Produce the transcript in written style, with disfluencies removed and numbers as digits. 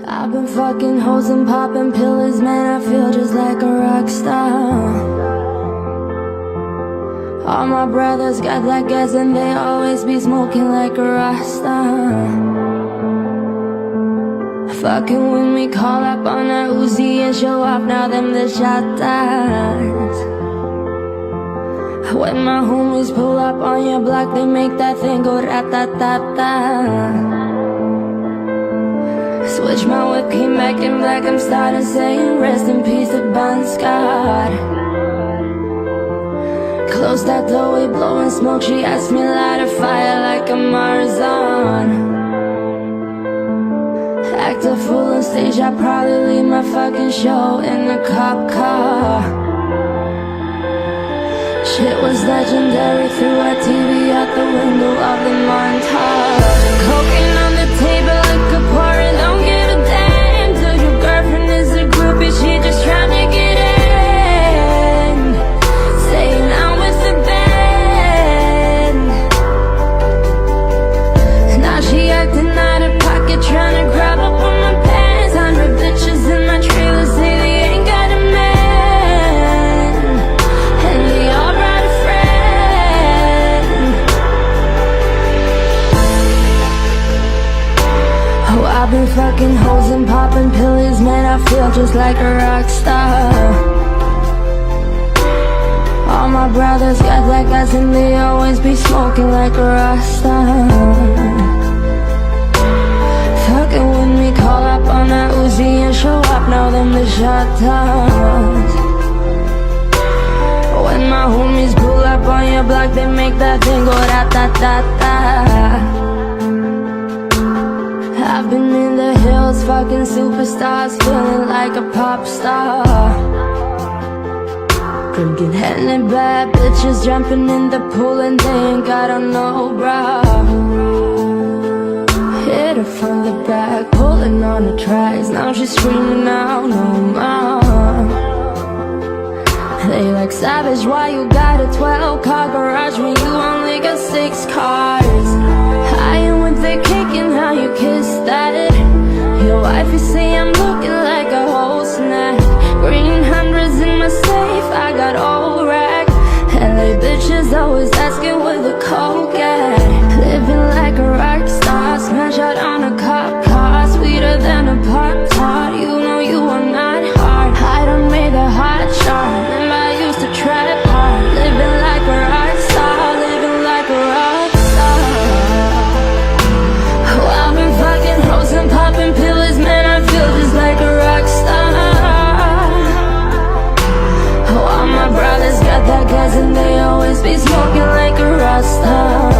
I've been fucking hoes and popping pills, man, I feel just like a rock star. All my brothers got that gas and they always be smoking like a rasta. Fucking when we call up on that Uzi and show off, now them the shotters. When my homies pull up on your block, they make that thing go rat-tat-tat-tat. Switch my whip, came back in black, I'm starting saying rest in peace to Bon Scott. Close that door, we blowing smoke, she asked me light a fire like a Marzan. Act a fool on stage, I'd probably leave my fucking show in a cop car. Shit was legendary, threw our TV out the window of the montage. Cocaine on the table, liquor pouring, don't give a damn. Till your girlfriend is a groupie, she just tryna get in. Staying out with the band. Now she acting out of pocket, tryna grab up on my pants. 100 bitches in my trailer say they ain't got a man, and they all brought a friend. Oh, I've been fucking hoes and popping pills, man, I feel just like a rock star. All my brothers got that gas and they always be smoking like a rasta. Fucking when we call up on that Uzi and show up, now them the shotters. When my homies pull up on your block, they make that thing go rat-tat-tat-tat. I've been in the hills, fucking superstars, feeling like a pop star. Drinking Henny, bad bitches jumping in the pool and they ain't got on no bra. Hit her from the back, pulling on the tracks, now she's screaming out no more. They like, savage, why you got a 12-car garage when you only got 6 cars? I am with the kick and how you kiss that. Your wife, you say I'm looking like a whole snack. Green hundreds in my safe, I got old rack. LA bitches always asking where the coke at. Living like a rock star, smash out on a cop car. Sweeter than a Pop-Tart, you know you are not hard. I done made a hot chart, remember I used to trap hard. Living like a rock star, living like a rock star. Oh, I've been fucking hoes and popping pills, man, I feel just like a rock star. Oh, all my brothers got that gas and they always be smoking like a rasta.